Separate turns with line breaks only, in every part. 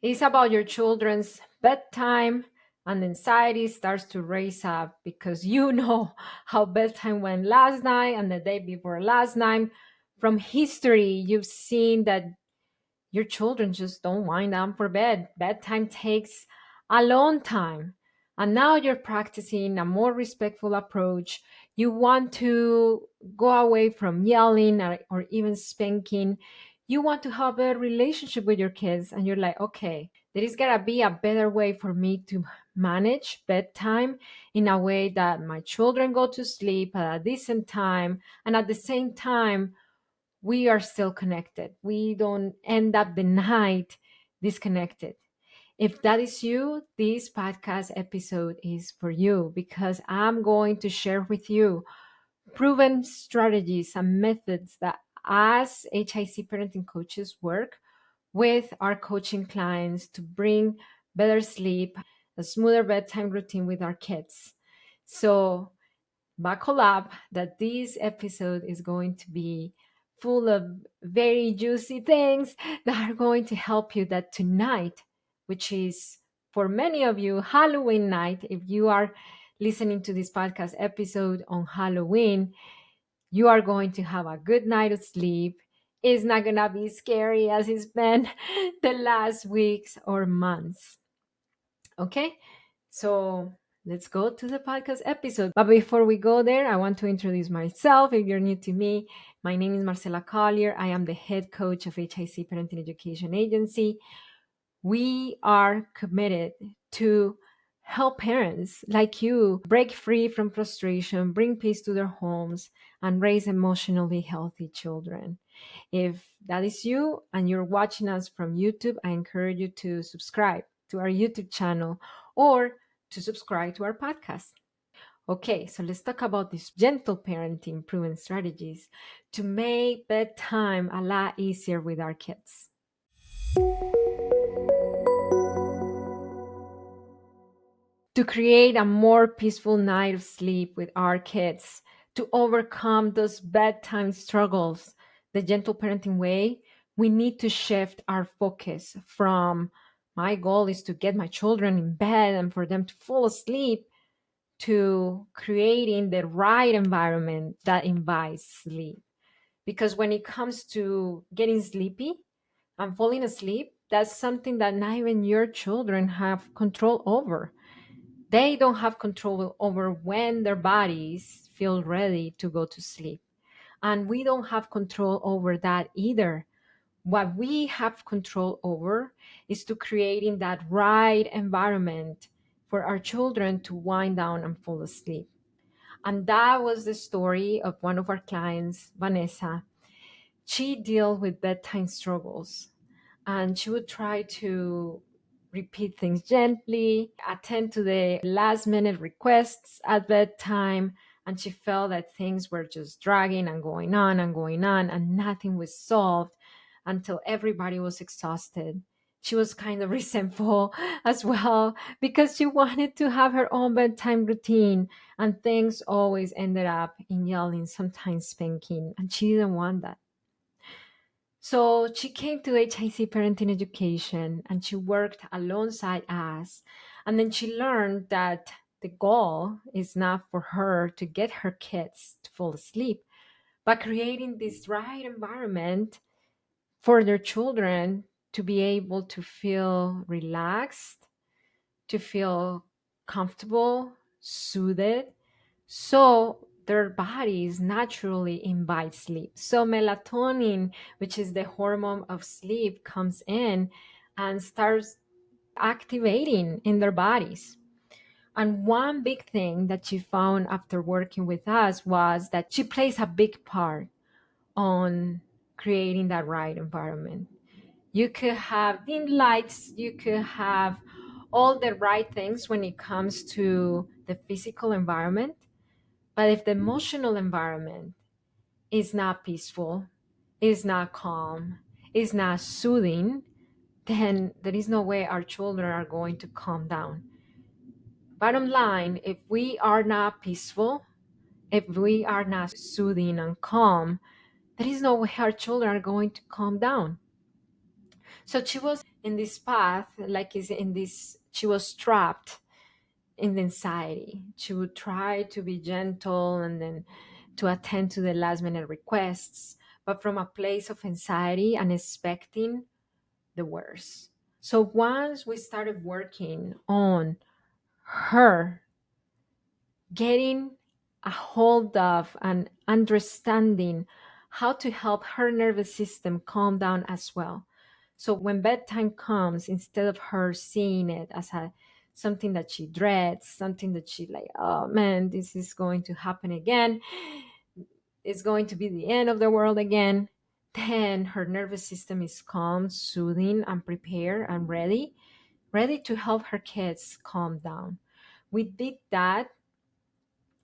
It's about your children's bedtime, and anxiety starts to raise up because you know how bedtime went last night and the day before last night. From history, you've seen that your children just don't wind down for bed. Bedtime takes a long time. And now you're practicing a more respectful approach. You want to go away from yelling or even spanking. You want to have a relationship with your kids. And you're like, okay, there is got to be a better way for me to manage bedtime in a way that my children go to sleep at a decent time. And at the same time, we are still connected. We don't end up the night disconnected. If that is you, this podcast episode is for you because I'm going to share with you proven strategies and methods that as HIC parenting coaches work with our coaching clients to bring better sleep, a smoother bedtime routine with our kids. So buckle up that this episode is going to be full of very juicy things that are going to help you that tonight, which is for many of you Halloween night, if you are listening to this podcast episode on Halloween, you are going to have a good night of sleep. It's not going to be scary as it's been the last weeks or months. Okay, so let's go to the podcast episode. But before we go there, I want to introduce myself. If you're new to me, my name is Marcela Collier. I am the head coach of HIC Parenting Education Agency. We are committed to help parents like you break free from frustration, bring peace to their homes, and raise emotionally healthy children. If that is you and you're watching us from YouTube, I encourage you to subscribe to our YouTube channel or to subscribe to our podcast. Okay, so let's talk about these gentle parenting proven strategies to make bedtime a lot easier with our kids. To create a more peaceful night of sleep with our kids, to overcome those bedtime struggles, the gentle parenting way, we need to shift our focus from my goal is to get my children in bed and for them to fall asleep to creating the right environment that invites sleep. Because when it comes to getting sleepy and falling asleep, that's something that not even your children have control over. They don't have control over when their bodies feel ready to go to sleep. And we don't have control over that either. What we have control over is to creating that right environment for our children to wind down and fall asleep. And that was the story of one of our clients, Vanessa. She dealt with bedtime struggles and she would try to repeat things gently, attend to the last minute requests at bedtime. And she felt that things were just dragging and going on and going on, and nothing was solved until everybody was exhausted. She was kind of resentful as well because she wanted to have her own bedtime routine, and things always ended up in yelling, sometimes spanking, and she didn't want that. So she came to HIC Parenting Education and she worked alongside us. And then she learned that the goal is not for her to get her kids to fall asleep, but creating this right environment for their children to be able to feel relaxed, to feel comfortable, soothed, so their bodies naturally invite sleep. So melatonin, which is the hormone of sleep, comes in and starts activating in their bodies. And one big thing that she found after working with us was that she plays a big part on creating that right environment. You could have dim lights, you could have all the right things when it comes to the physical environment. But if the emotional environment is not peaceful, is not calm, is not soothing, then there is no way our children are going to calm down. Bottom line, if we are not peaceful, if we are not soothing and calm, there is no way our children are going to calm down. So she was in this path, like is in this, she was trapped in the anxiety. She would try to be gentle and then to attend to the last minute requests, but from a place of anxiety and expecting the worst. So once we started working on her getting a hold of and understanding how to help her nervous system calm down as well. So when bedtime comes, instead of her seeing it as a something that she dreads, something that she like, oh man, this is going to happen again. It's going to be the end of the world again. Then her nervous system is calm, soothing, and prepared and ready to help her kids calm down. We did that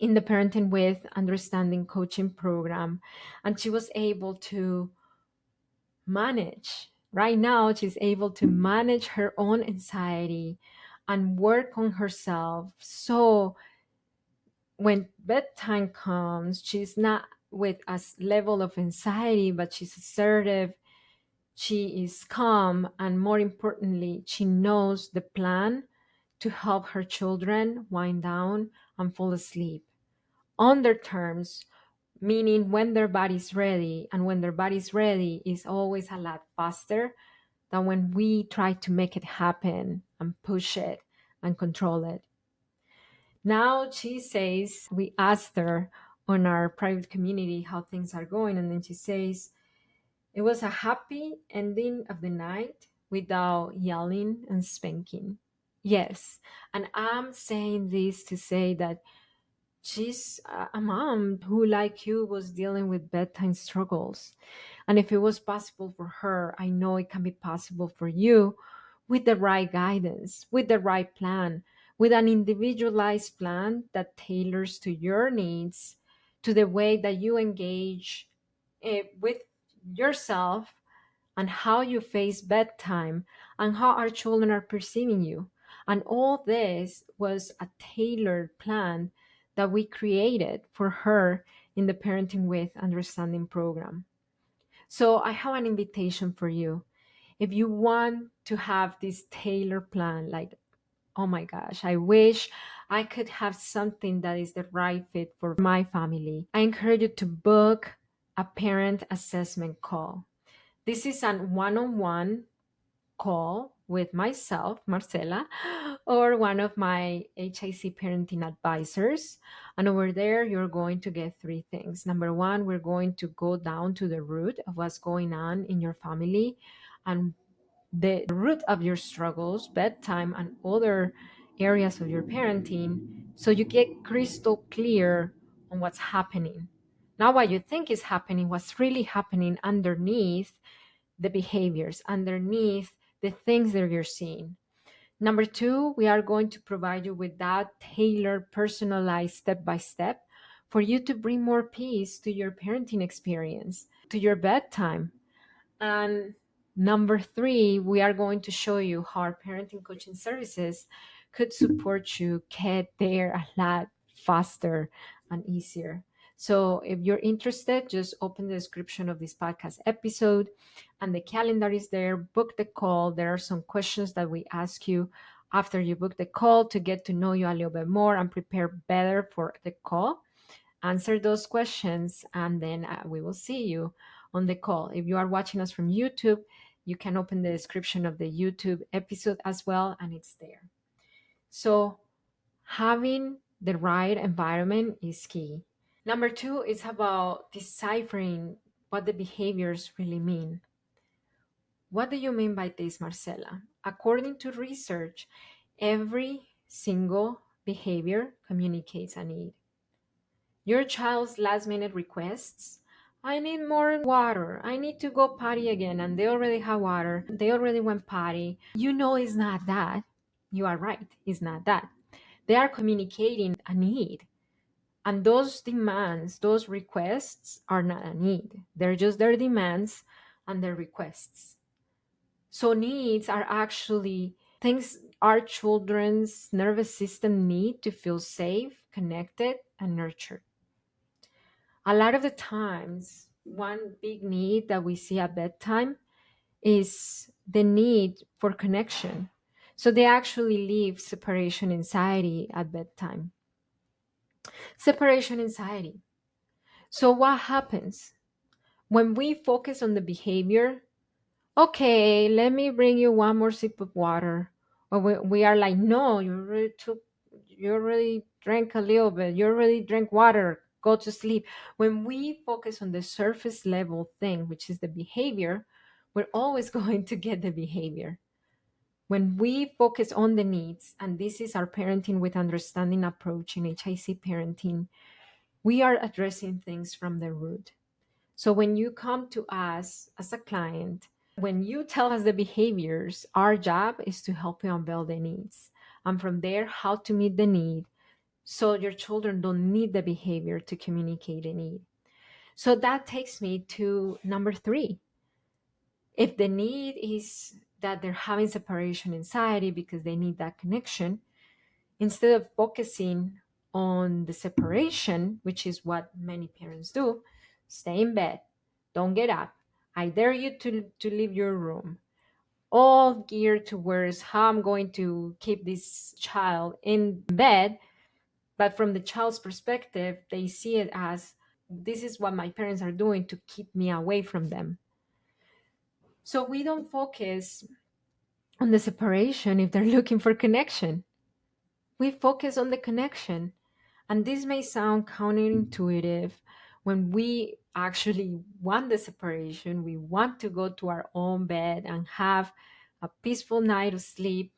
in the Parenting with Understanding coaching program, and she was able to manage. Right now, she's able to manage her own anxiety and work on herself. So when bedtime comes, she's not with a level of anxiety, but she's assertive. She is calm, and more importantly, she knows the plan to help her children wind down and fall asleep on their terms, meaning when their body's ready. And when their body's ready is always a lot faster than when we try to make it happen and push it and control it. Now she says, we asked her on our private community how things are going, and then she says, it was a happy ending of the night without yelling and spanking. Yes, and I'm saying this to say that she's a mom who, like you, was dealing with bedtime struggles. And if it was possible for her, I know it can be possible for you with the right guidance, with the right plan, with an individualized plan that tailors to your needs, to the way that you engage with yourself and how you face bedtime and how our children are perceiving you. And all this was a tailored plan that we created for her in the Parenting with Understanding program. So I have an invitation for you. If you want to have this tailored plan, like, oh my gosh, I wish I could have something that is the right fit for my family, I encourage you to book a parent assessment call. This is a one-on-one call with myself, Marcela, or one of my HIC parenting advisors. And over there, you're going to get three things. Number one, we're going to go down to the root of what's going on in your family and the root of your struggles, bedtime, and other areas of your parenting, so you get crystal clear on what's happening. Not what you think is happening, what's really happening underneath the behaviors, underneath the things that you're seeing. Number two, we are going to provide you with that tailored, personalized step by step for you to bring more peace to your parenting experience, to your bedtime. And number three, we are going to show you how our parenting coaching services could support you get there a lot faster and easier. So if you're interested, just open the description of this podcast episode and the calendar is there. Book the call. There are some questions that we ask you after you book the call to get to know you a little bit more and prepare better for the call. Answer those questions, and then we will see you on the call. If you are watching us from YouTube, you can open the description of the YouTube episode as well, and it's there. So having the right environment is key. Number two is about deciphering what the behaviors really mean. What do you mean by this, Marcela? According to research, every single behavior communicates a need. Your child's last minute requests, I need more water, I need to go potty again, and they already have water, they already went potty. You know it's not that. You are right, it's not that. They are communicating a need. And those demands, those requests are not a need. They're just their demands and their requests. So needs are actually things our children's nervous system need to feel safe, connected, and nurtured. A lot of the times, one big need that we see at bedtime is the need for connection. So they actually leave separation anxiety at bedtime. Separation anxiety. So what happens when we focus on the behavior? Okay, let me bring you one more sip of water. Or we are like, no, you already drank a little bit. You already drank water. Go to sleep. When we focus on the surface level thing, which is the behavior, we're always going to get the behavior. When we focus on the needs, and this is our parenting with understanding approach in HIC parenting, we are addressing things from the root. So when you come to us as a client, when you tell us the behaviors, our job is to help you unveil the needs. And from there, how to meet the need so your children don't need the behavior to communicate a need. So that takes me to number 3. If the need is that they're having separation anxiety because they need that connection, instead of focusing on the separation, which is what many parents do, stay in bed, don't get up. I dare you to leave your room. All geared towards how I'm going to keep this child in bed. But from the child's perspective, they see it as this is what my parents are doing to keep me away from them. So we don't focus on the separation if they're looking for connection. We focus on the connection. And this may sound counterintuitive when we actually want the separation. We want to go to our own bed and have a peaceful night of sleep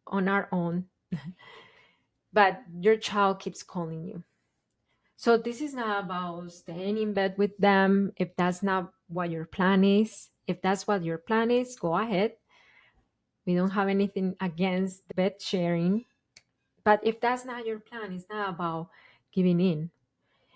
on our own. But your child keeps calling you. So this is not about staying in bed with them. If that's not what your plan is, if that's what your plan is, go ahead. We don't have anything against bed sharing. But if that's not your plan, it's not about giving in.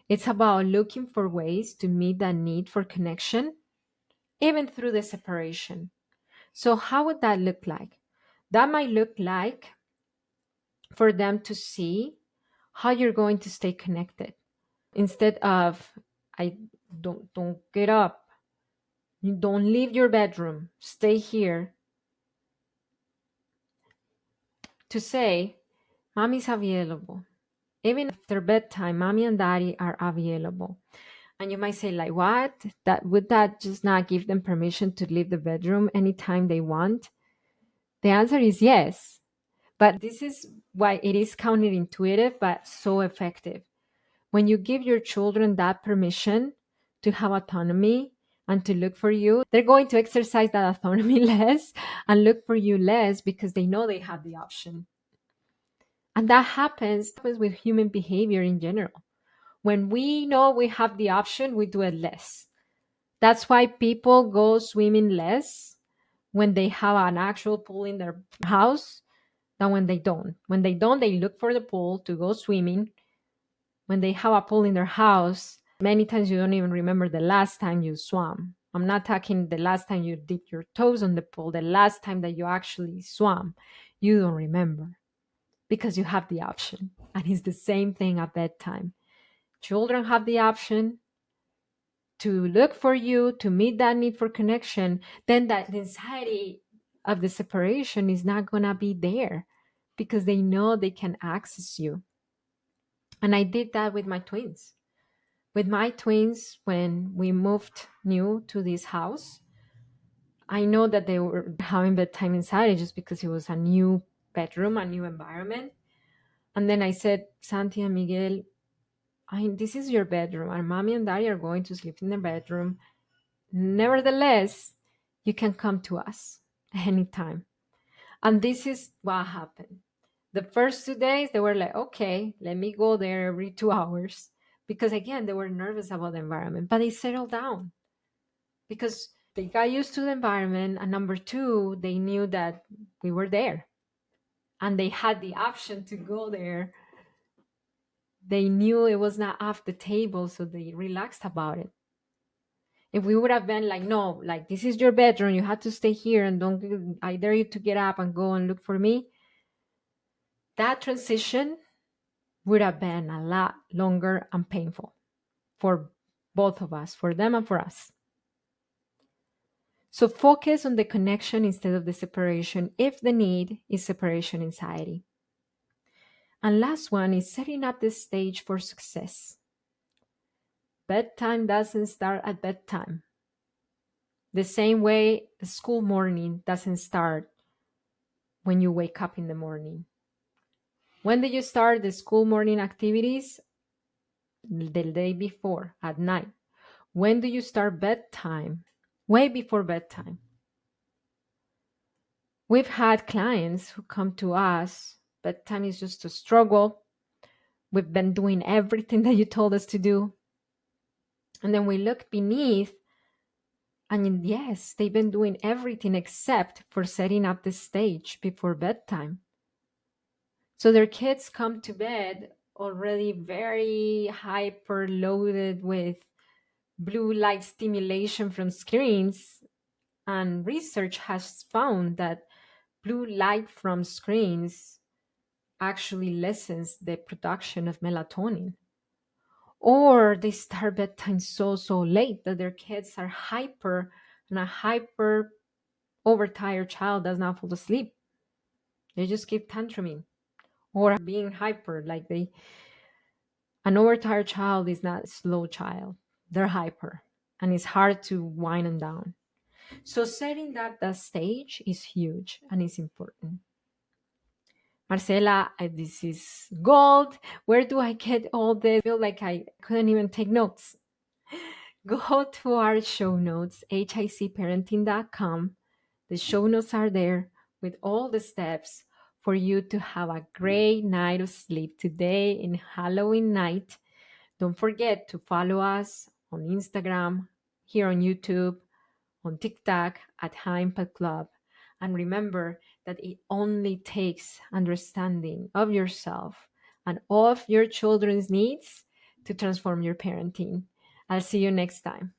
It's about looking for ways to meet that need for connection, even through the separation. So, how would that look like? That might look like for them to see how you're going to stay connected instead of, I don't get up. You don't leave your bedroom. Stay here. To say, mommy's available. Even after bedtime, mommy and daddy are available. And you might say, like, what? That would that just not give them permission to leave the bedroom anytime they want? The answer is yes. But this is why it is counterintuitive, but so effective. When you give your children that permission to have autonomy and to look for you, they're going to exercise that autonomy less and look for you less because they know they have the option. And that happens with human behavior in general. When we know we have the option, we do it less. That's why people go swimming less when they have an actual pool in their house than when they don't. When they don't, they look for the pool to go swimming. When they have a pool in their house, many times you don't even remember the last time you swam. I'm not talking the last time you dipped your toes on the pool, the last time that you actually swam. You don't remember because you have the option. And it's the same thing at bedtime. Children have the option to look for you, to meet that need for connection. Then that anxiety of the separation is not going to be there because they know they can access you. And I did that with my twins. With my twins, when we moved new to this house, I know that they were having bedtime anxiety just because it was a new bedroom, a new environment. And then I said, Santi and Miguel, this is your bedroom, and mommy and daddy are going to sleep in the bedroom. Nevertheless, you can come to us anytime. And this is what happened. The first 2 days, they were like, okay, let me go there every 2 hours. Because again, they were nervous about the environment, but they settled down because they got used to the environment. And number 2, they knew that we were there and they had the option to go there. They knew it was not off the table, so they relaxed about it. If we would have been like, no, like, this is your bedroom, you have to stay here and I dare you to get up and go and look for me, that transition would have been a lot longer and painful for both of us, for them and for us. So focus on the connection instead of the separation if the need is separation anxiety. And last one is setting up the stage for success. Bedtime doesn't start at bedtime. The same way the school morning doesn't start when you wake up in the morning. When do you start the school morning activities? The day before, at night. When do you start bedtime? Way before bedtime. We've had clients who come to us, bedtime is just a struggle. We've been doing everything that you told us to do. And then we look beneath, and yes, they've been doing everything except for setting up the stage before bedtime. So their kids come to bed already very hyper loaded with blue light stimulation from screens. And research has found that blue light from screens actually lessens the production of melatonin. Or they start bedtime so late that their kids are hyper, and a hyper overtired child does not fall asleep. They just keep tantruming or being hyper. An overtired child is not a slow child. They're hyper, and it's hard to wind them down. So setting that stage is huge and it's important. Marcela, this is gold. Where do I get all this? I feel like I couldn't even take notes. Go to our show notes, hicparenting.com. The show notes are there with all the steps for you to have a great night of sleep today in Halloween night. Don't forget to follow us on Instagram, here on YouTube, on TikTok at High Impact Club. And remember that it only takes understanding of yourself and of your children's needs to transform your parenting. I'll see you next time.